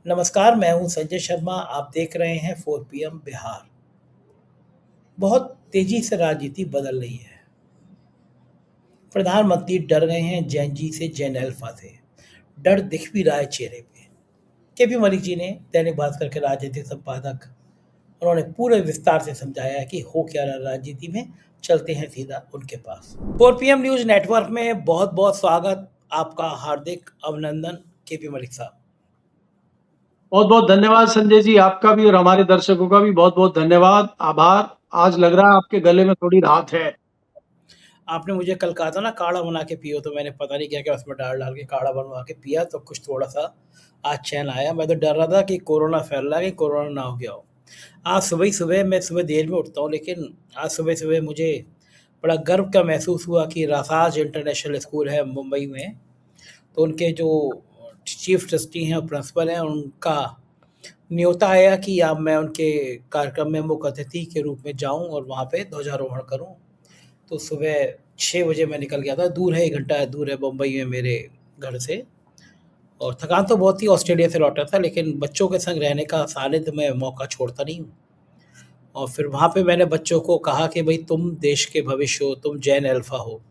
नमस्कार, मैं हूँ संजय शर्मा। आप देख रहे हैं 4 पीएम बिहार। बहुत तेज़ी से राजनीति बदल रही है। प्रधानमंत्री डर गए हैं जैन जी से, जैन अल्फा से। डर दिख भी रहा है चेहरे पे। केपी मलिक जी ने दैनिक भास्कर के राजनीतिक संपादक, उन्होंने पूरे विस्तार से समझाया है कि हो क्या रहा राजनीति में। चलते हैं सीधा उनके पास। 4 पीएम न्यूज़ नेटवर्क में बहुत-बहुत स्वागत। आपका हार्दिक अभिनंदन केपी मलिक साहब। बहुत-बहुत धन्यवाद संजय जी, आपका भी और हमारे दर्शकों का भी बहुत-बहुत धन्यवाद, आभार। आज लग रहा है आपके गले में थोड़ी राहत है। आपने मुझे कल कहा था ना काढ़ा बना के पियो, तो मैंने पता नहीं क्या-क्या उसमें डाल-डाल के काढ़ा बनवा के पिया, तो कुछ थोड़ा-सा आज चैन आया। मैं तो डर रहा था कि कोरोना फैल रहा है, कहीं कोरोना ना हो गया हो। आज सुबह ही सुबह मैं सुबह देर में उठता हूँ, लेकिन आज सुबह-सुबह मुझे बड़ा गर्व का महसूस हुआ कि रासाज इंटरनेशनल स्कूल है मुंबई में, तो उनके जो चीफ ट्रस्टी हैं और प्रिंसिपल हैं, उनका न्योता आया कि अब मैं उनके कार्यक्रम में मुख्य अतिथि के रूप में जाऊँ और वहाँ पे ध्वजारोहण करूँ। तो सुबह 6 बजे मैं निकल गया था। दूर है, 1 घंटा दूर है बम्बई में मेरे घर से, और थकान तो बहुत थी, ऑस्ट्रेलिया से लौटा था, लेकिन बच्चों के संग रहने का सानिध्य मैं मौका छोड़ता नहीं हूँ। और फिर वहाँ पे मैंने बच्चों को कहा कि भई तुम देश के भविष्य हो, तुम जैन अल्फ़ा हो,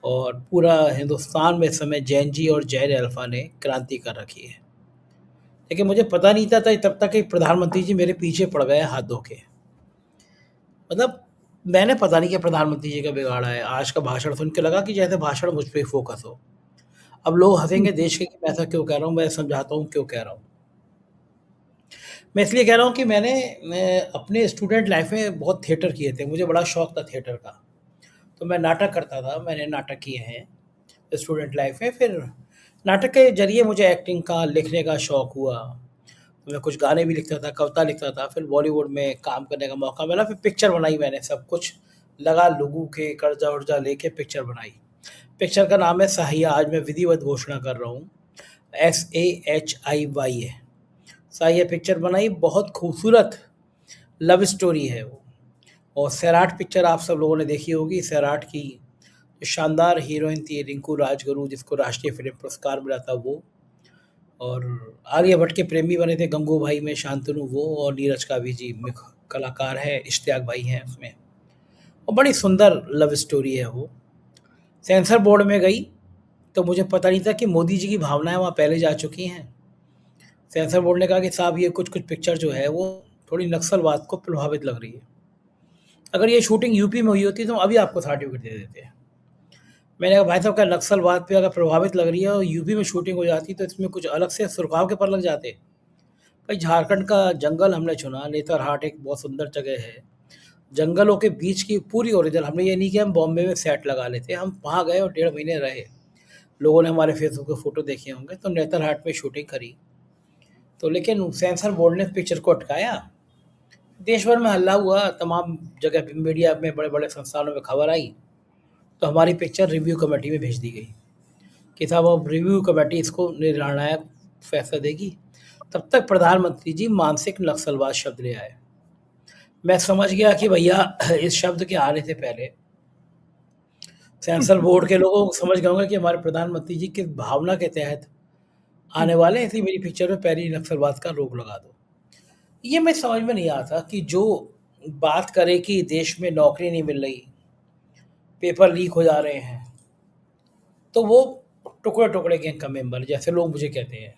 और पूरा हिंदुस्तान में इस समय जैन जी और जैन अल्फ़ा ने क्रांति कर रखी है। लेकिन मुझे पता नहीं था तब तक कि प्रधानमंत्री जी मेरे पीछे पड़ गए हाथ धो के। मतलब मैंने पता नहीं क्या प्रधानमंत्री जी का बिगाड़ा है। आज का भाषण सुन के लगा कि जैसे भाषण मुझ पे ही फ़ोकस हो। अब लोग हँसेंगे देश के कि मैं ऐसा क्यों कह रहा हूँ, मैं समझाता हूँ क्यों कह रहा हूँ। मैं इसलिए कह रहा हूँ कि मैं अपने स्टूडेंट लाइफ़ में बहुत थिएटर किए थे, मुझे बड़ा शौक था थिएटर का। तो मैं नाटक करता था, मैंने नाटक किए हैं स्टूडेंट लाइफ़ में। फिर नाटक के ज़रिए मुझे एक्टिंग का, लिखने का शौक हुआ। तो मैं कुछ गाने भी लिखता था, कविता लिखता था, फिर बॉलीवुड में काम करने का मौका मिला, फिर पिक्चर बनाई मैंने, सब कुछ लगा लोगों के कर्जा-वर्जा लेके पिक्चर बनाई। पिक्चर का नाम है साहिया, आज मैं विधिवत घोषणा कर रहा हूँ, SAHIY है। साहिया पिक्चर बनाई, बहुत खूबसूरत लव स्टोरी है वो। और सैराट पिक्चर आप सब लोगों ने देखी होगी, सैराट की जो शानदार हीरोइन थी रिंकू राजगुरु, जिसको राष्ट्रीय फिल्म पुरस्कार मिला था वो, और आलिया भट्ट के प्रेमी बने थे गंगू भाई में शांतनु वो, और नीरज कावी जी मुख्य कलाकार हैं, इश्तियाक भाई हैं उसमें। और बड़ी सुंदर लव स्टोरी है वो। सेंसर बोर्ड में गई तो मुझे पता नहीं था कि मोदी जी की भावनाएं वहाँ पहले जा चुकी हैं। सेंसर बोर्ड ने कहा कि साहब ये कुछ-कुछ पिक्चर जो है वो थोड़ी नक्सलवाद को प्रभावित लग रही है। अगर ये शूटिंग यूपी में हुई होती तो हम अभी आपको सर्टिफ़िकेट दे देते। मैंने कहा भाई साहब क्या नक्सलवाद पे अगर प्रभावित लग रही है और यूपी में शूटिंग हो जाती तो इसमें कुछ अलग से सुरखाव के पर लग जाते। भाई झारखंड का जंगल हमने चुना, नेतरहाट एक बहुत सुंदर जगह है। जंगलों के बीच की पूरी ओरिजिनल, हमने ये नहीं कि हम बॉम्बे में सेट लगा लेते, हम वहाँ गए और 1.5 महीने रहे। लोगों ने हमारे फेसबुक पे फ़ोटो देखे होंगे, तो नेतरहाट में शूटिंग करी। तो लेकिन सेंसर बोर्ड ने पिक्चर को अटकाया। देश भर में हल्ला हुआ, तमाम जगह मीडिया में बड़े-बड़े संस्थानों में खबर आई, तो हमारी पिक्चर रिव्यू कमेटी में भेज दी गई कि साहब अब रिव्यू कमेटी इसको निर्णायक फैसला देगी। तब तक प्रधानमंत्री जी मानसिक नक्सलवाद शब्द ले आए। मैं समझ गया कि भैया इस शब्द के आने से पहले सेंसर बोर्ड के लोगों को समझ गए होंगे कि हमारे प्रधानमंत्री जी किस भावना के तहत आने वाले हैं, इसलिए मेरी पिक्चर में पहले ही नक्सलवाद का रोक लगा दो। ये मैं समझ में नहीं आता कि जो बात करे कि देश में नौकरी नहीं मिल रही, पेपर लीक हो जा रहे हैं, तो वो टुकड़े-टुकड़े गैंग का मेंबर जैसे लोग मुझे कहते हैं।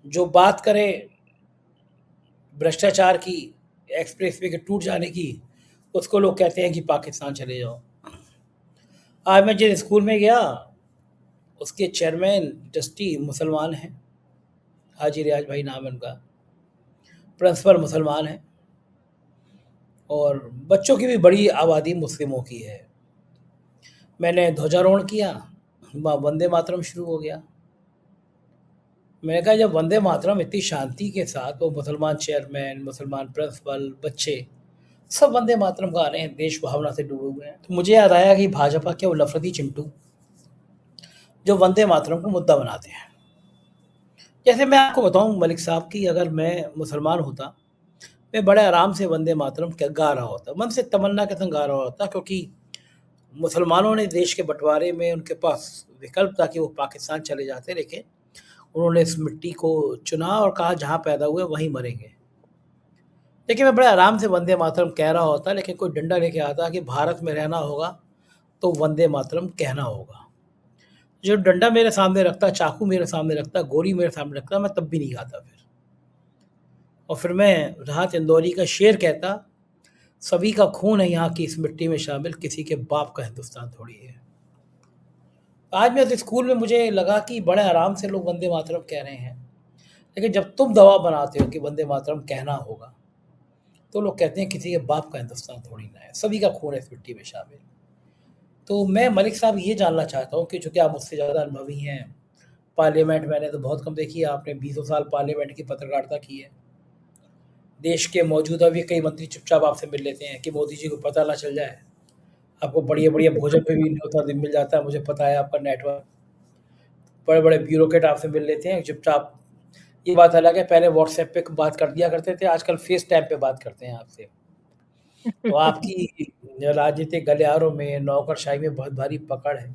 जो बात करे भ्रष्टाचार की, एक्सप्रेसवे के टूट जाने की, उसको लोग कहते हैं कि पाकिस्तान चले जाओ। आज मैं जिस स्कूल में गया, उसके चेयरमैन ट्रस्टी मुसलमान हैं, हाजी रियाज भाई नाम है उनका। प्रिंसिपल मुसलमान हैं, और बच्चों की भी बड़ी आबादी मुस्लिमों की है। मैंने ध्वजारोहण किया, वहाँ वंदे मातरम शुरू हो गया। मैंने कहा जब वंदे मातरम इतनी शांति के साथ, वो मुसलमान चेयरमैन, मुसलमान प्रिंसिपल, बच्चे सब वंदे मातरम गा रहे हैं, देश भावना से डूबे हुए हैं, तो मुझे याद आया कि भाजपा के वो नफरती चिंटू जो वंदे मातरम को मुद्दा बनाते हैं। जैसे मैं आपको बताऊं मलिक साहब कि अगर मैं मुसलमान होता, मैं बड़े आराम से वंदे मातरम गा रहा होता, मन से तमन्ना के संग गा रहा होता, क्योंकि मुसलमानों ने देश के बंटवारे में उनके पास विकल्प था कि वो पाकिस्तान चले जाते, लेकिन उन्होंने इस मिट्टी को चुना और कहा जहाँ पैदा हुए वहीं मरेंगे। देखिए, मैं बड़े आराम से वंदे मातरम कह रहा होता, लेकिन कोई डंडा लेके आता कि भारत में रहना होगा तो वंदे मातरम कहना होगा। जो डंडा मेरे सामने रखता, चाकू मेरे सामने रखता, गोली मेरे सामने रखता, मैं तब भी नहीं खाता फिर। और फिर मैं राहत इंदौरी का शेर कहता, सभी का खून है यहाँ की इस मिट्टी में शामिल, किसी के बाप का हिंदुस्तान थोड़ी है। आज मैं उस स्कूल में मुझे लगा कि बड़े आराम से लोग वंदे मातरम कह रहे हैं, लेकिन जब तुम दबाव बनाते हो कि वंदे मातरम कहना होगा, तो लोग कहते हैं किसी के बाप का हिंदुस्तान थोड़ी ना है, सभी का खून है इस मिट्टी में शामिल। तो मैं मलिक साहब ये जानना चाहता हूँ कि चूँकि आप मुझसे ज़्यादा अनुभवी हैं, पार्लियामेंट मैंने तो बहुत कम देखी है, आपने बीसों साल पार्लियामेंट की पत्रकारिता की है। देश के मौजूदा भी कई मंत्री चुपचाप आपसे मिल लेते हैं कि मोदी जी को पता ना चल जाए। आपको बढ़िया-बढ़िया भोजन पे भी न्योता मिल जाता है, मुझे पता है आपका नेटवर्क। बड़े-बड़े ब्यूरोक्रेट आपसे मिल लेते हैं चुपचाप। ये बात अलग है, पहले व्हाट्सएप पे बात कर दिया करते थे, आजकल फेस टाइम पे बात करते हैं आपसे। तो आपकी राजनीतिक गलियारों में, नौकरशाही में बहुत भारी पकड़ है।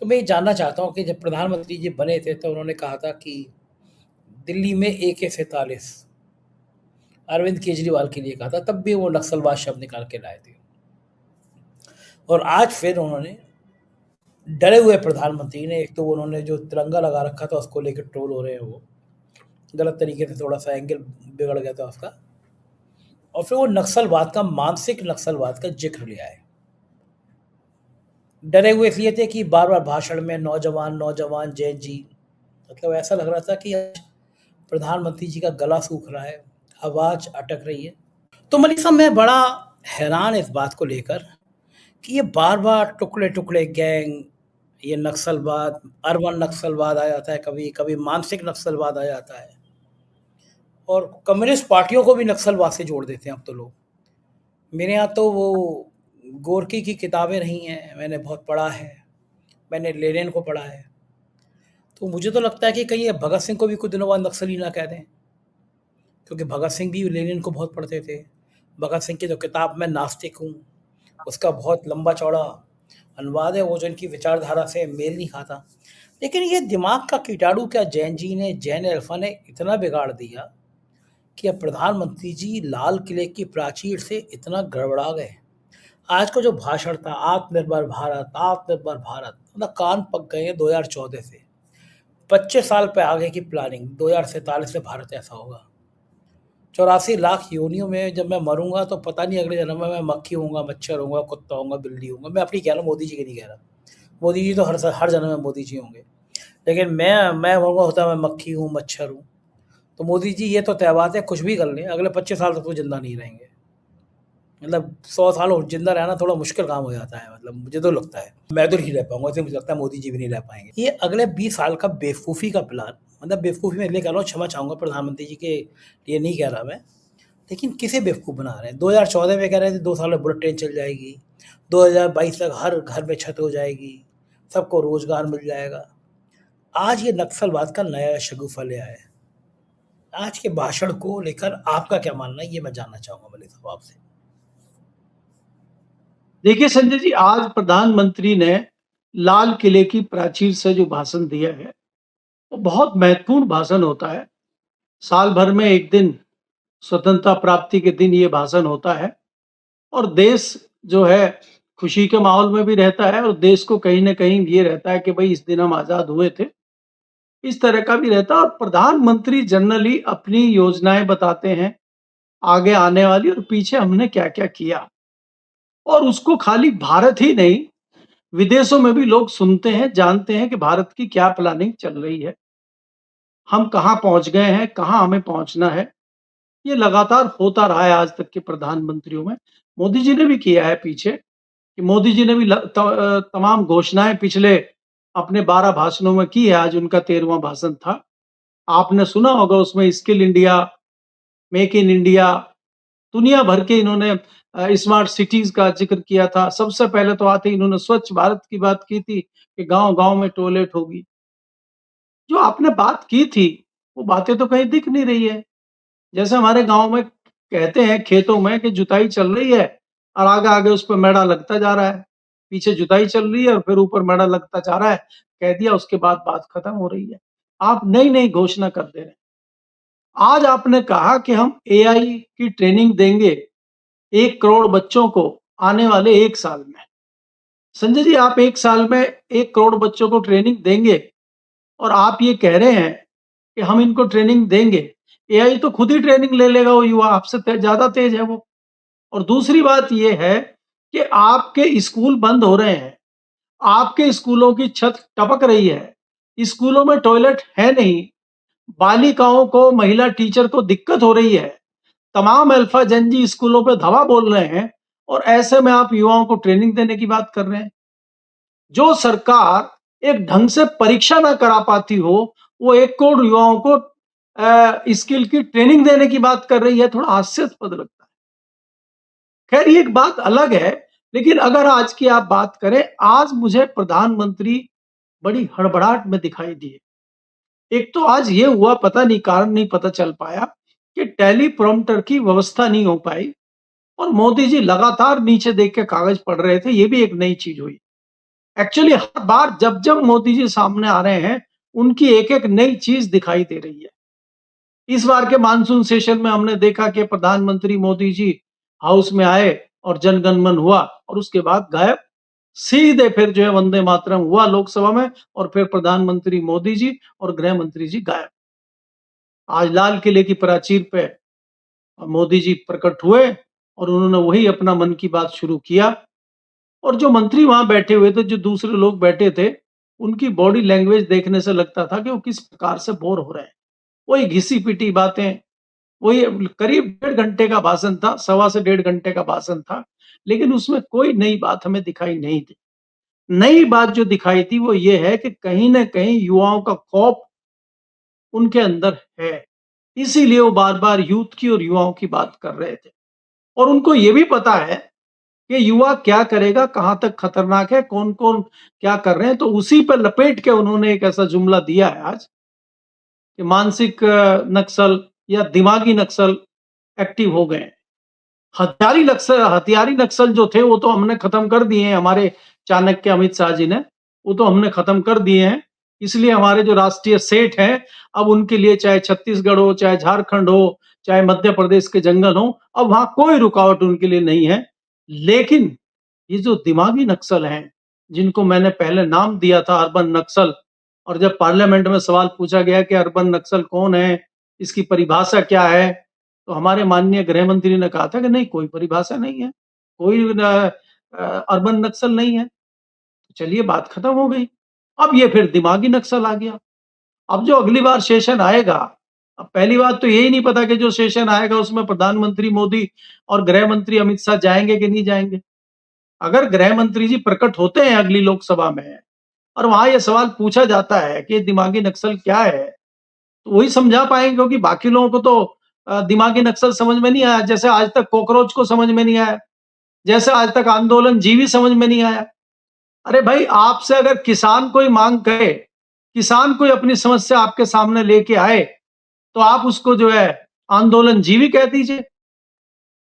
तो मैं ये जानना चाहता हूँ कि जब प्रधानमंत्री जी बने थे तो उन्होंने कहा था कि दिल्ली में AK-47 अरविंद केजरीवाल के लिए कहा था, तब भी वो नक्सलवाद शब्द निकाल के लाए थे। और आज फिर उन्होंने डरे हुए प्रधानमंत्री ने, एक तो उन्होंने जो तिरंगा लगा रखा था उसको लेकर ट्रोल हो रहे हैं वो, गलत तरीके से थोड़ा सा एंगल बिगड़ गया था उसका, और फिर वो नक्सलवाद का, मानसिक नक्सलवाद का जिक्र ले आए। डरे हुए इसलिए थे कि बार बार भाषण में नौजवान नौजवान जय जी, मतलब ऐसा लग रहा था कि आज प्रधानमंत्री जी का गला सूख रहा है, आवाज़ अटक रही है। तो मलिक साहब, मैं बड़ा हैरान इस बात को लेकर कि ये बार-बार टुकड़े-टुकड़े गैंग, ये नक्सलवाद, अर्बन नक्सलवाद आ जाता है कभी, कभी मानसिक नक्सलवाद आ जाता है, और कम्युनिस्ट पार्टियों को भी नक्सलवाद से जोड़ देते हैं अब तो लोग। मेरे यहाँ तो वो गोरकी की किताबें रही हैं, मैंने बहुत पढ़ा है, मैंने लेनिन को पढ़ा है, तो मुझे तो लगता है कि कहीं ये भगत सिंह को भी कुछ दिनों बाद नक्सली ना कह दें, क्योंकि भगत सिंह भी लेनिन को बहुत पढ़ते थे। भगत सिंह की जो किताब मैं नास्तिक हूँ, उसका बहुत लंबा-चौड़ा अनुवाद है, वो जो इनकी विचारधारा से मेल नहीं खाता। लेकिन ये दिमाग का कीटाणु क्या जैन जी ने, जैन अल्फ़ा ने इतना बिगाड़ दिया कि अब प्रधानमंत्री जी लाल किले की प्राचीर से इतना गड़बड़ा गए। आज का जो भाषण था, आत्मनिर्भर भारत, मतलब कान पक गए हैं 2014 से। 25 साल पे आगे की प्लानिंग, 2047 में भारत ऐसा होगा। 84 लाख योनियों में जब मैं मरूँगा तो पता नहीं अगले जन्म में मैं मक्खी होऊँगा, मच्छर होऊँगा, कुत्ता होऊँगा, बिल्ली होऊँगा। मैं अपनी कह रहा हूँ, मोदी जी की नहीं कह रहा। मोदी जी तो हर जन्म में मोदी जी होंगे। लेकिन मैं मरूँगा, होता मैं मक्खी हूँ, मच्छर हूँ। तो मोदी जी ये तो तय बात है, कुछ भी कर लें, अगले 25 साल तक तो ज़िंदा नहीं रहेंगे। मतलब 100 साल और ज़िंदा रहना थोड़ा मुश्किल काम हो जाता है, मतलब मुझे तो लगता है। मैं तो नहीं रह पाऊँगा, ऐसे मुझे लगता है मोदी जी भी नहीं रह पाएँगे। ये अगले 20 साल का बेवकूफ़ी का प्लान, मतलब बेवकूफ़ी मैं इसलिए कह रहा हूँ, क्षमा चाहूँगा प्रधानमंत्री जी के लिए नहीं कह रहा मैं, लेकिन किसे बेवकूफ़ बना रहे हैं? 2014 में कह रहे थे 2 साल में बुलेट ट्रेन चल जाएगी, 2022 तक हर घर में छत हो जाएगी, सबको रोज़गार मिल जाएगा। आज ये नक्सलवाद का नया शगुफ़ा ले आए। आज के भाषण को लेकर आपका क्या मानना है? ये मैं जानना चाहूँगा मलिक साहब आपसे। देखिए संजय जी, आज प्रधानमंत्री ने लाल किले की प्राचीर से जो भाषण दिया है, वो बहुत महत्वपूर्ण भाषण होता है। साल भर में एक दिन, स्वतंत्रता प्राप्ति के दिन ये भाषण होता है, और देश जो है खुशी के माहौल में भी रहता है, और देश को कहीं न कहीं ये रहता है कि भई इस दिन हम आज़ाद हुए थे। इस तरह का भी रहता है, और प्रधानमंत्री जनरली अपनी योजनाएँ बताते हैं, आगे आने वाली और पीछे हमने क्या-क्या किया। और उसको खाली भारत ही नहीं, विदेशों में भी लोग सुनते हैं, जानते हैं कि भारत की क्या प्लानिंग चल रही है। हम कहाँ पहुँच गए हैं, कहाँ हमें पहुँचना है। ये लगातार होता रहा है आज तक के प्रधानमंत्रियों में। मोदी जी ने भी किया है पीछे, कि मोदी जी ने भी तमाम घोषणाएँ पिछले अपने 12 भाषणों में की है, आज उनका 13वां भाषण था। आपने सुना होगा उसमें skill India, make in India, दुनिया भर के इन्होंने स्मार्ट सिटीज़ का ज़िक्र किया था। सबसे पहले तो आते ही इन्होंने स्वच्छ भारत की बात की थी कि गाँव-गाँव में टॉयलेट होगी। जो आपने बात की थी, वो बातें तो कहीं दिख नहीं रही है। जैसे हमारे गाँव में कहते हैं खेतों में कि जुताई चल रही है, और आगे-आगे उस पे मेड़ा लगता जा रहा है। पीछे जुताई चल रही है और फिर ऊपर मेड़ा लगता जा रहा है। कह दिया, उसके बाद बात खत्म हो रही है। आप नई नई घोषणा कर दे रहे हैं। आज आपने कहा कि हम एआई की ट्रेनिंग देंगे 1 करोड़ बच्चों को आने वाले 1 साल में। संजय जी, आप 1 साल में 1 करोड़ बच्चों को ट्रेनिंग देंगे और आप ये कह रहे हैं कि हम इनको ट्रेनिंग देंगे। एआई तो खुद ही ट्रेनिंग ले लेगा, वो युवा आपसे ज्यादा तेज है वो। और दूसरी बात ये है कि आपके स्कूल बंद हो रहे हैं, आपके स्कूलों की छत टपक रही है, स्कूलों में टॉयलेट है नहीं, बालिकाओं को, महिला टीचर को दिक्कत हो रही है, तमाम अल्फा जनजी स्कूलों पे धावा बोल रहे हैं, और ऐसे में आप युवाओं को ट्रेनिंग देने की बात कर रहे हैं। जो सरकार एक ढंग से परीक्षा ना करा पाती हो, वो 1 करोड़ युवाओं को स्किल की ट्रेनिंग देने की बात कर रही है, थोड़ा हास्यास्पद लगता है। खैर, ये एक बात अलग है, लेकिन अगर आज की आप बात करें, आज मुझे प्रधानमंत्री बड़ी हड़बड़ाहट में दिखाई दिए। एक तो आज ये हुआ, पता नहीं कारण नहीं पता चल पाया कि टेलीप्रॉम्प्टर की व्यवस्था नहीं हो पाई और मोदी जी लगातार नीचे देख के कागज पढ़ रहे थे, ये भी एक नई चीज हुई। एक्चुअली हर बार जब जब मोदी जी सामने आ रहे हैं, उनकी एक एक नई चीज दिखाई दे रही है। इस बार के मानसून सेशन में हमने देखा कि प्रधानमंत्री मोदी जी हाउस में आए और जनगण मन हुआ और उसके बाद गायब। सीधे फिर जो है वंदे मातरम हुआ लोकसभा में और फिर प्रधानमंत्री मोदी जी और गृह मंत्री जी गायब। आज लाल किले की प्राचीर पे मोदी जी प्रकट हुए और उन्होंने वही अपना मन की बात शुरू किया। और जो मंत्री वहां बैठे हुए थे, जो दूसरे लोग बैठे थे, उनकी बॉडी लैंग्वेज देखने से लगता था कि वो किस प्रकार से बोर हो रहे हैं। वही घिसी पिटी बातें, वही करीब 1.5 घंटे का भाषण था, 1.25 से 1.5 घंटे का भाषण था, लेकिन उसमें कोई नई बात हमें दिखाई नहीं दी। नई बात जो दिखाई थी वो ये है कि कहीं न कहीं युवाओं का खौफ उनके अंदर है। इसीलिए वो बार-बार यूथ की और युवाओं की बात कर रहे थे। और उनको ये भी पता है कि युवा क्या करेगा, कहाँ तक खतरनाक है, कौन-कौन क्या कर रहे हैं, तो उसी पे लपेट के उन्होंने एक ऐसा जुमला दिया है आज कि मानसिक नक्सल या दिमागी नक्सल एक्टिव हो गए हैं। हथियारी नक्सल जो थे वो तो हमने खत्म कर दिए हैं, हमारे चाणक्य अमित शाह जी ने, वो तो हमने खत्म कर दिए हैं। इसलिए हमारे जो राष्ट्रीय सेठ हैं, अब उनके लिए चाहे छत्तीसगढ़ हो, चाहे झारखंड हो, चाहे मध्य प्रदेश के जंगल हो, अब वहां कोई रुकावट उनके लिए नहीं है। लेकिन ये जो दिमागी नक्सल हैं, जिनको मैंने पहले नाम दिया था अर्बन नक्सल, और जब पार्लियामेंट में सवाल पूछा गया कि अर्बन नक्सल कौन है, इसकी परिभाषा क्या है, तो हमारे माननीय गृह मंत्री ने कहा था कि नहीं, कोई परिभाषा नहीं है, कोई अर्बन नक्सल नहीं है। चलिए, बात खत्म हो गई। अब ये फिर दिमागी नक्सल आ गया। अब जो अगली बार सेशन आएगा, अब पहली बात तो यही नहीं पता कि जो सेशन आएगा उसमें प्रधानमंत्री मोदी और गृह मंत्री अमित शाह जाएंगे कि नहीं जाएंगे। अगर गृह मंत्री जी प्रकट होते हैं अगली लोकसभा में और वहां यह सवाल पूछा जाता है कि दिमागी नक्सल क्या है, तो वही समझा पाएंगे, क्योंकि बाकी लोगों को तो दिमागी नक्सल समझ में नहीं आया, जैसे आज तक कॉकरोच को समझ में नहीं आया, जैसे आज तक आंदोलन जीवी समझ में नहीं आया। अरे भाई, आपसे अगर किसान कोई मांग करे, किसान कोई अपनी समस्या आपके सामने लेके आए, तो आप उसको जो है आंदोलन जीवी कह दीजिए,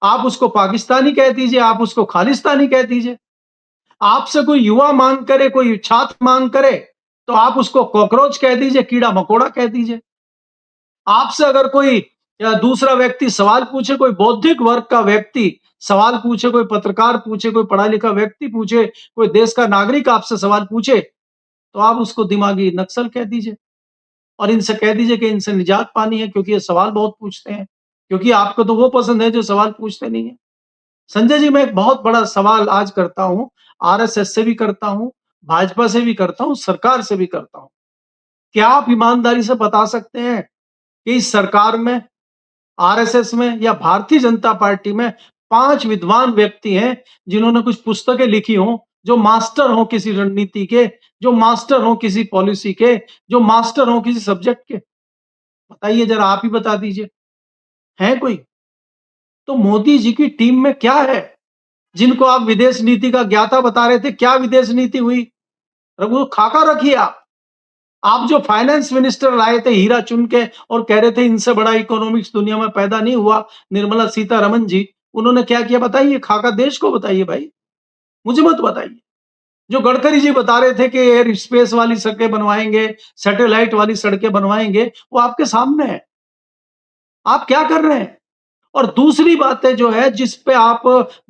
आप उसको पाकिस्तानी कह दीजिए, आप उसको खालिस्तानी कह दीजिए। आपसे कोई युवा मांग करे, कोई छात्र मांग करे, तो आप उसको कॉकरोच कह दीजिए, कीड़ा मकोड़ा कह दीजिए। आपसे अगर कोई या दूसरा व्यक्ति सवाल पूछे, कोई बौद्धिक वर्ग का व्यक्ति सवाल पूछे, कोई पत्रकार पूछे, कोई पढ़ा लिखा व्यक्ति पूछे, कोई देश का नागरिक आपसे सवाल पूछे, तो आप उसको दिमागी नक्सल कह दीजिए और इनसे कह दीजिए कि इनसे निजात पानी है, क्योंकि ये सवाल बहुत पूछते हैं, क्योंकि आपको तो वो पसंद है जो सवाल पूछते नहीं है। संजय जी, मैं एक बहुत बड़ा सवाल आज करता हूं, आरएसएस से भी करता हूं, भाजपा से भी करता हूं, सरकार से भी करता हूं। क्या आप ईमानदारी से बता सकते हैं कि इस सरकार में, आरएसएस में या भारतीय जनता पार्टी में 5 विद्वान व्यक्ति हैं जिन्होंने कुछ पुस्तकें लिखी हों, जो मास्टर हों किसी रणनीति के, जो मास्टर हों किसी पॉलिसी के, जो मास्टर हों किसी सब्जेक्ट के? बताइए जरा, आप ही बता दीजिए, है कोई? तो मोदी जी की टीम में क्या है, जिनको आप विदेश नीति का ज्ञाता बता रहे थे? क्या विदेश नीति हुई? रघु, खाका रखिए आप जो फाइनेंस मिनिस्टर लाए थे हीरा चुन के और कह रहे थे इनसे बड़ा इकोनॉमिक्स दुनिया में पैदा नहीं हुआ, निर्मला सीतारमन जी, उन्होंने क्या किया बताइए? खाका देश को बताइए भाई, मुझे मत बताइए। जो गडकरी जी बता रहे थे कि एयर स्पेस वाली सड़कें बनवाएंगे, सैटेलाइट वाली सड़कें बनवाएंगे, वो आपके सामने है। आप क्या कर रहे हैं? और दूसरी बातें जो है जिस पे आप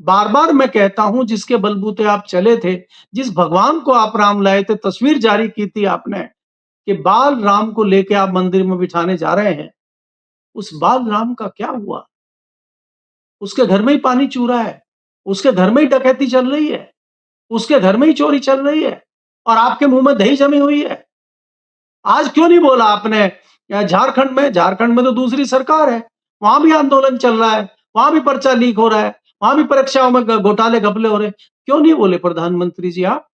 बार-बार मैं कहता हूं जिसके बलबूते आप चले थे, जिस भगवान को आप राम लाए थे, तस्वीर जारी की थी आपने कि बाल राम को लेके आप मंदिर में बिठाने जा रहे हैं। उस बाल राम का क्या हुआ? उसके घर में ही पानी चू रहा है, उसके घर में ही डकैती चल रही है, उसके घर में ही चोरी चल रही है और आपके मुंह में दही जमी हुई है। आज क्यों नहीं बोला आपने? झारखंड में तो दूसरी सरकार है, वहां भी आंदोलन चल रहा है, वहां भी पर्चा लीक हो रहा है, वहां भी परीक्षाओं में घोटाले घपले हो रहे हैं। क्यों नहीं बोले प्रधानमंत्री जी आप?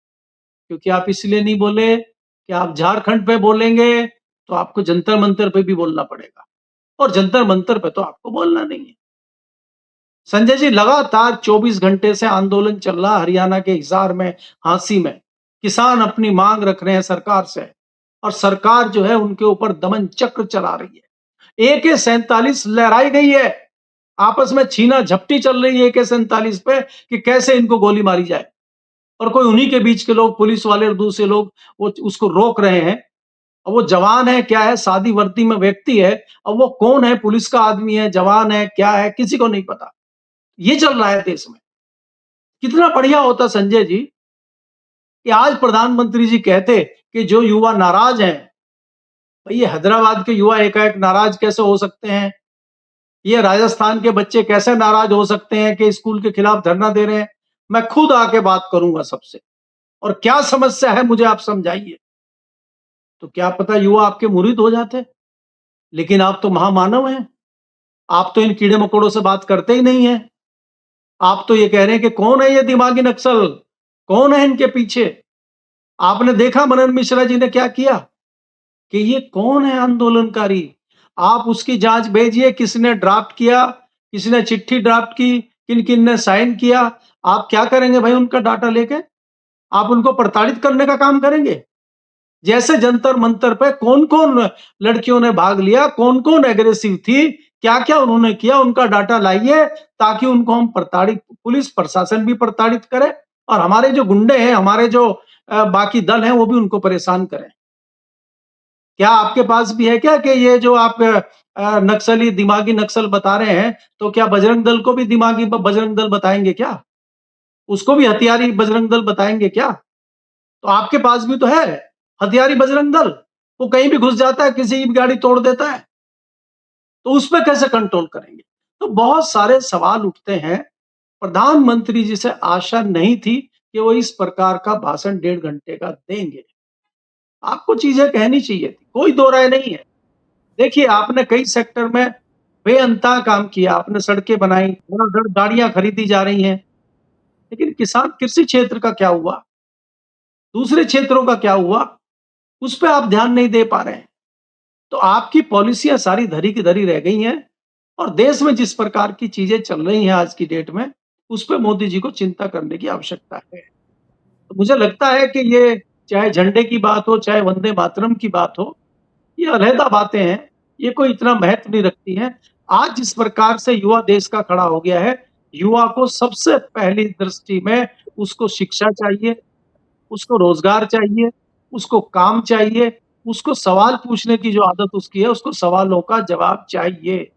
क्योंकि आप इसलिए नहीं बोले कि आप झारखंड पे बोलेंगे तो आपको जंतर मंतर पे भी बोलना पड़ेगा और जंतर मंतर पे तो आपको बोलना नहीं है। संजय जी, लगातार 24 घंटे से आंदोलन चल रहा हरियाणा के हिसार में, हांसी में। किसान अपनी मांग रख रहे हैं सरकार से और सरकार जो है उनके ऊपर दमन चक्र चला रही है। AK-47 लहराई गई है, आपस में छीना झपटी चल रही है AK-47 पे कि कैसे इनको गोली मारी जाए और कोई उन्हीं के बीच के लोग, पुलिस वाले और दूसरे लोग, वो उसको रोक रहे हैं। अब वो जवान है क्या है, सादी वर्दी में व्यक्ति है, अब वो कौन है, पुलिस का आदमी है, जवान है, क्या है, किसी को नहीं पता। ये चल रहा है देश में। कितना बढ़िया होता संजय जी कि आज प्रधानमंत्री जी कहते कि जो युवा नाराज हैं, भाई ये हैदराबाद के युवा एकाएक नाराज कैसे हो सकते हैं? ये राजस्थान के बच्चे कैसे नाराज हो सकते हैं कि स्कूल के खिलाफ धरना दे रहे हैं? मैं खुद आके बात करूंगा सबसे और क्या समस्या है मुझे आप समझाइए। तो क्या पता युवा आपके मुरीद हो जाते। लेकिन आप तो महामानव हैं, आप तो इन कीड़े मकोड़ों से बात करते ही नहीं है। आप तो ये कह रहे हैं कि कौन है ये दिमागी नक्सल, कौन है इनके पीछे। आपने देखा मनन मिश्रा जी ने क्या किया कि ये कौन है आंदोलनकारी। आप उसकी जांच भेजिए, किसने ड्राफ्ट किया, किसने चिट्ठी ड्राफ्ट की, किन किन ने साइन किया। आप क्या करेंगे भाई उनका डाटा लेके? आप उनको प्रताड़ित करने का काम करेंगे। जैसे जंतर मंतर पे कौन कौन लड़कियों ने भाग लिया, कौन कौन एग्रेसिव थी, क्या क्या उन्होंने किया, उनका डाटा लाइए ताकि उनको हम प्रताड़ित, पुलिस प्रशासन भी प्रताड़ित करे और हमारे जो गुंडे हैं, हमारे जो बाकी दल हैं, वो भी उनको परेशान करें। क्या आपके पास भी है क्या कि ये जो आप नक्सली, दिमागी नक्सल बता रहे हैं, तो क्या बजरंग दल को भी दिमागी बजरंग दल बताएंगे क्या? उसको भी हथियारी बजरंग दल बताएंगे क्या? तो आपके पास भी तो है हथियारी बजरंग दल। वो कहीं भी घुस जाता है, किसी की भी गाड़ी तोड़ देता है, तो उस पे कैसे कंट्रोल करेंगे? तो बहुत सारे सवाल उठते हैं। प्रधानमंत्री जी से आशा नहीं थी कि वो इस प्रकार का भाषण 1.5 घंटे का देंगे। आपको चीजें कहनी चाहिए थी, कोई दो राय नहीं है। देखिए, आपने कई सेक्टर में बेअंता काम किया, आपने सड़कें बनाई, धड़ाधड़ गाड़ियां खरीदी जा रही हैं, लेकिन किसान, कृषि क्षेत्र का क्या हुआ? दूसरे क्षेत्रों का क्या हुआ? उस पे आप ध्यान नहीं दे पा रहे हैं। तो आपकी पॉलिसियां सारी धरी की धरी रह गई हैं और देश में जिस प्रकार की चीजें चल रही हैं आज की डेट में, उस पे मोदी जी को चिंता करने की आवश्यकता है। तो मुझे लगता है कि ये, चाहे झंडे की बात हो, चाहे वंदे मातरम की बात हो, ये अलहदा बातें हैं, ये कोई इतना महत्व नहीं रखती हैं। आज जिस प्रकार से युवा देश का खड़ा हो गया है, युवा को सबसे पहली दृष्टि में उसको शिक्षा चाहिए, उसको रोजगार चाहिए, उसको काम चाहिए, उसको सवाल पूछने की जो आदत उसकी है, उसको सवालों का जवाब चाहिए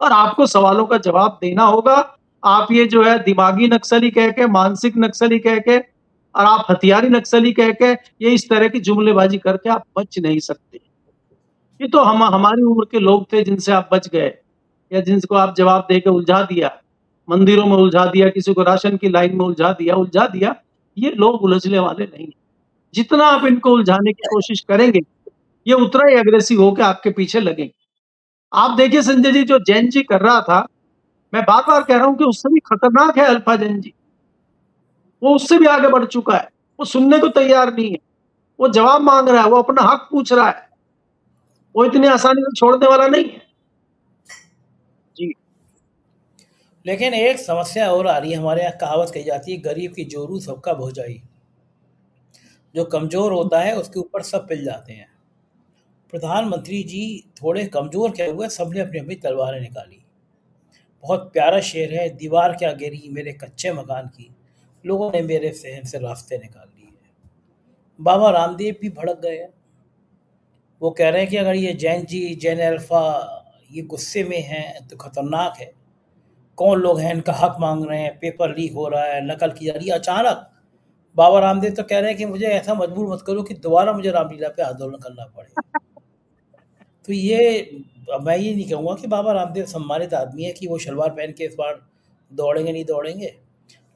और आपको सवालों का जवाब देना होगा। आप ये जो है दिमागी नक्सली कह के, मानसिक नक्सली कह के और आप हथियारी नक्सली कह के, ये इस तरह की जुमलेबाजी करके आप बच नहीं सकते। ये तो हम हमारी उम्र के लोग थे जिनसे आप बच गए या जिनको आप जवाब दे के उलझा दिया, मंदिरों में उलझा दिया, किसी को राशन की लाइन में उलझा दिया। ये लोग उलझने वाले नहीं हैं। जितना आप इनको उलझाने की कोशिश करेंगे, ये उतना ही एग्रेसिव होके आपके पीछे लगेंगे। आप देखिए संजय जी, जो जैन जी कर रहा था, मैं बार-बार कह रहा हूँ कि उससे भी खतरनाक है अल्फा जैन जी। वो उससे भी आगे बढ़ चुका है। वो सुनने को तैयार नहीं है। वो जवाब माँग रहा है, वो अपना हक पूछ रहा है। वो इतनी आसानी से छोड़ने वाला नहीं है। जी। लेकिन एक समस्या और आ रही है, हमारे यहाँ कहावत कही जाती है, गरीब की जोरू सबका भौजाई। जो कमज़ोर होता है उसके ऊपर सब पिल जाते हैं। प्रधानमंत्री जी थोड़े कमज़ोर क्या हुए, सबने अपनी-अपनी तलवारें निकाली। बहुत प्यारा शेर है, दीवार क्या गिरी मेरे कच्चे मकान की, लोगों ने मेरे सहन से रास्ते निकाल लिए। बाबा रामदेव भी भड़क गए हैं। वो कह रहे हैं कि अगर ये जैन जी, जैन अल्फा ये गुस्से में हैं तो खतरनाक है। कौन लोग हैं इनका हक मांग रहे हैं, पेपर लीक हो रहा है, नकल की जा रही है। अचानक बाबा रामदेव तो कह रहे हैं कि मुझे ऐसा मजबूर मत करो कि दोबारा मुझे रामलीला पे आंदोलन करना पड़े। तो ये मैं ये नहीं कहूँगा कि बाबा रामदेव सम्मानित आदमी है कि वो शलवार पहन के इस बार दौड़ेंगे नहीं दौड़ेंगे।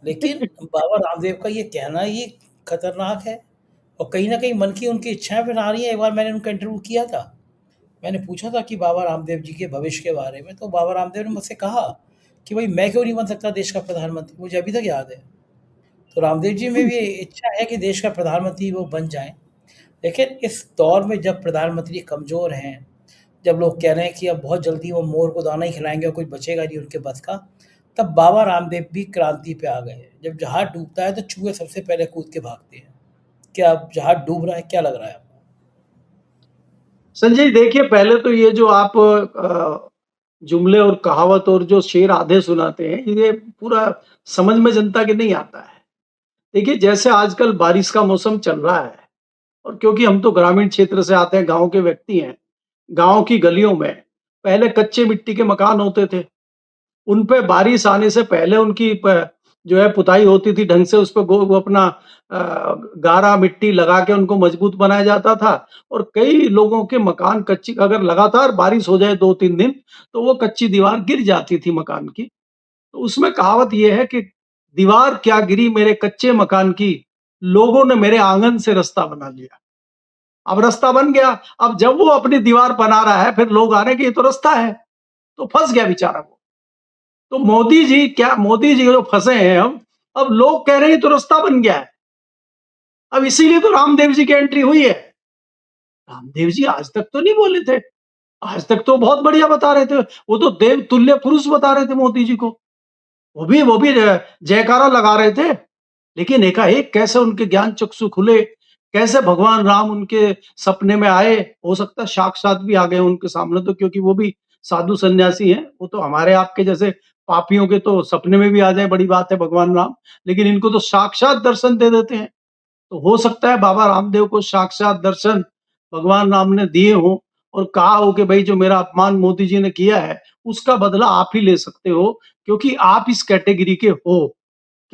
लेकिन बाबा रामदेव का ये कहना ही खतरनाक है और कहीं न कहीं मन की उनकी इच्छाएँ फिर आ रही हैं। एक बार मैंने उनका इंटरव्यू किया था। मैंने पूछा था कि बाबा रामदेव जी के भविष्य के बारे में, तो बाबा रामदेव ने मुझसे कहा कि भई मैं क्यों नहीं बन सकता देश का प्रधानमंत्री? मुझे अभी तक याद है। तो रामदेव जी में भी इच्छा है कि देश का प्रधानमंत्री वो बन जाएँ। लेकिन इस दौर में जब प्रधानमंत्री कमज़ोर हैं, जब लोग कह रहे हैं कि अब बहुत जल्दी वो मोर को दाना ही खिलाएँगे और कुछ बचेगा नहीं उनके बस का, तब बाबा रामदेव भी क्रांति पे आ गए। जब जहाज डूबता है तो चूहे सबसे पहले कूद के भागते हैं। क्या अब जहाज डूब रहा है, क्या लग रहा है आपको? संजय देखिए, पहले तो ये जो आप जुमले और कहावत और जो शेर आधे सुनाते हैं, ये पूरा समझ में जनता के नहीं आता है। देखिए, जैसे आजकल बारिश का मौसम चल रहा है और क्योंकि हम तो ग्रामीण क्षेत्र से आते हैं, गाँव के व्यक्ति हैं, गाँव की गलियों में पहले कच्चे मिट्टी के मकान होते थे। उन पे बारिश आने से पहले उनकी जो है पुताई होती थी ढंग से, उस पे वो अपना अ, गारा मिट्टी लगा के उनको मजबूत बनाया जाता था। और कई लोगों के मकान कच्ची, अगर लगातार बारिश हो जाए 2-3 दिन, तो वो कच्ची दीवार गिर जाती थी मकान की। तो उसमें कहावत ये है कि दीवार क्या गिरी मेरे कच्चे मकान की, लोगों ने मेरे आंगन से रास्ता बना लिया। अब रास्ता बन गया, अब जब वो अपनी दीवार बना रहा है, फिर लोग आ रहे हैं कि ये तो रास्ता है, तो फंस गया बेचारा वो। तो मोदी जी जो फंसे हैं, अब लोग कह रहे हैं तो रास्ता बन गया है। अब इसीलिए तो रामदेव जी की एंट्री हुई है। रामदेव जी आज तक तो नहीं बोले थे, आज तक तो बहुत बढ़िया बता रहे थे, वो तो देव तुल्य पुरुष बता रहे थे मोदी जी को। वो भी जयकारा लगा रहे थे। लेकिन एकाएक कैसे उनके ज्ञान चक्षु खुले, कैसे भगवान राम उनके सपने में आए, हो सकता है साक्षात भी आ गए उनके सामने, तो क्योंकि वो भी साधु सन्यासी हैं, वो तो हमारे आपके जैसे पापियों के तो सपने में भी आ जाए बड़ी बात है भगवान राम, लेकिन इनको तो साक्षात दर्शन दे देते हैं। तो हो सकता है बाबा रामदेव को साक्षात दर्शन भगवान राम ने दिए हों और कहा हो कि भाई जो मेरा अपमान मोदी जी ने किया है, उसका बदला आप ही ले सकते हो, क्योंकि आप इस कैटेगरी के हो।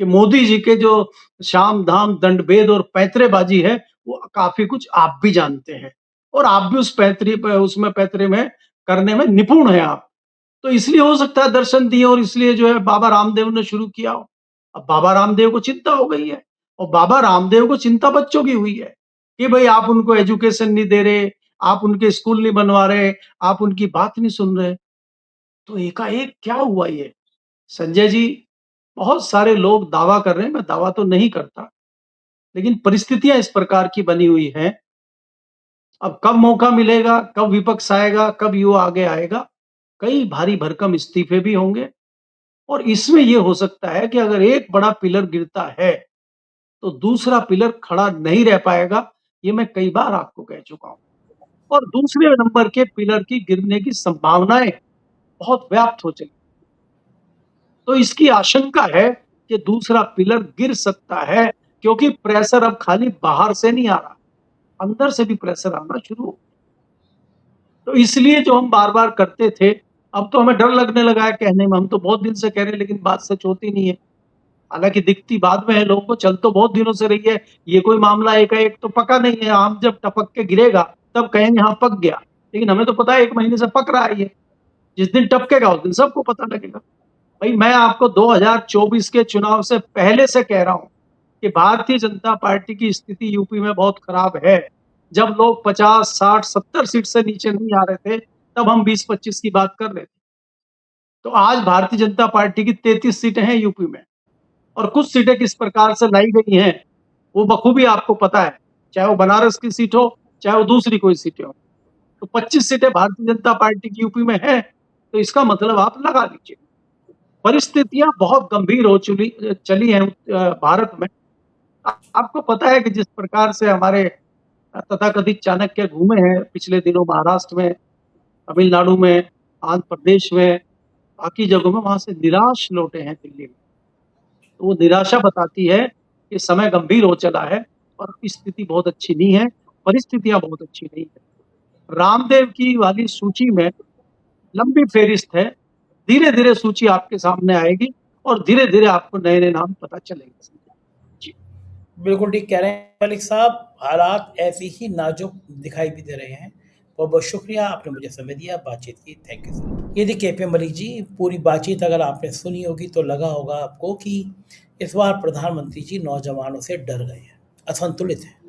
कि मोदी जी के जो साम दाम दंड भेद और पैंतरेबाजी है, वो काफी कुछ आप भी जानते हैं और आप भी उसमें पैंतरे में करने में निपुण है आप। तो इसलिए हो सकता है दर्शन दिए और इसलिए जो है बाबा रामदेव ने शुरू किया हो। अब बाबा रामदेव को चिंता हो गई है और बाबा रामदेव को चिंता बच्चों की हुई है कि भाई आप उनको एजुकेशन नहीं दे रहे, आप उनके स्कूल नहीं बनवा रहे, आप उनकी बात नहीं सुन रहे। तो एकाएक क्या हुआ ये? संजय जी, बहुत सारे लोग दावा कर रहे हैं, मैं दावा तो नहीं करता, लेकिन परिस्थितियां इस प्रकार की बनी हुई हैं। अब कब मौका मिलेगा, कब विपक्ष आएगा, कब युवा आगे आएगा, कई भारी भरकम इस्तीफे भी होंगे और इसमें ये हो सकता है कि अगर एक बड़ा पिलर गिरता है, तो दूसरा पिलर खड़ा नहीं रह पाएगा। ये मैं कई बार आपको कह चुका हूँ और दूसरे नंबर के पिलर की गिरने की संभावनाएं बहुत व्याप्त हो चली। तो इसकी आशंका है कि दूसरा पिलर गिर सकता है, क्योंकि प्रेशर अब खाली बाहर से नहीं आ रहा, अंदर से भी प्रेशर आना शुरू हो। तो इसलिए जो हम बार-बार करते थे, अब तो हमें डर लगने लगा है कहने में, हम तो बहुत दिन से कह रहे हैं लेकिन बात सच होती नहीं है। हालाँकि दिखती बाद में है लोगों को, चल तो बहुत दिनों से रही है, ये कोई मामला एकाएक तो पका नहीं है, आम जब टपक के गिरेगा तब कहेंगे हाँ पक गया। लेकिन हमें तो पता है 1 महीने से पक रहा है ये, जिस दिन टपकेगा उस दिन सबको पता लगेगा। भाई मैं आपको 2024 के चुनाव से पहले से कह रहा हूँ कि भारतीय जनता पार्टी की स्थिति यूपी में बहुत खराब है। जब लोग 50, 60, 70 सीट से नीचे नहीं आ रहे थे, तब हम 20-25 की बात कर रहे थे। तो आज भारतीय जनता पार्टी की 33 सीटें हैं यूपी में और कुछ सीटें किस प्रकार से लाई गई हैं, वो बखूबी आपको पता है। चाहे वो बनारस की सीट हो, चाहे वो दूसरी कोई सीटें हो। तो 25 सीटें भारतीय जनता पार्टी की यूपी में हैं, तो इसका मतलब आप लगा लीजिए। परिस्थितियां बहुत गंभीर हो चली हैं भारत में। आपको पता है कि जिस प्रकार से हमारे तथाकथित चाणक्य घूमे हैं पिछले दिनों महाराष्ट्र में, तमिलनाडु में, आंध्र प्रदेश में, बाकी जगहों में, वहां से निराश लौटे हैं दिल्ली में। तो वो निराशा बताती है कि समय गंभीर हो चला है पर स्थिति बहुत अच्छी नहीं है, परिस्थितियाँ बहुत अच्छी नहीं है। रामदेव की वाली सूची में लंबी फ़हरिस्त है, धीरे-धीरे सूची आपके सामने आएगी और धीरे-धीरे आपको नए-नए नाम पता चलेंगे। जी। बिल्कुल ठीक कह रहे हैं मलिक साहब, हालात ऐसे ही नाजुक दिखाई भी दे रहे हैं। बहुत-बहुत शुक्रिया, आपने मुझे समय दिया, बातचीत की। Thank you sir. ये देखिए के मलिक जी, पूरी बातचीत अगर आपने सुनी होगी तो लगा होगा आपको कि इस बार प्रधानमंत्री जी नौजवानों से डर गए हैं, असंतुलित हैं।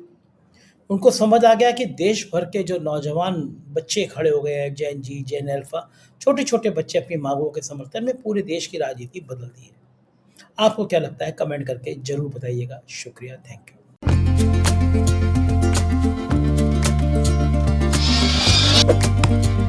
उनको समझ आ गया कि देश भर के जो नौजवान बच्चे खड़े हो गए हैं, जेन जी, जेन अल्फा, छोटे-छोटे बच्चे अपनी मांगों के समर्थन में पूरे देश की राजनीति बदल दी है। आपको क्या लगता है? कमेंट करके ज़रूर बताइएगा। शुक्रिया, थैंक यू।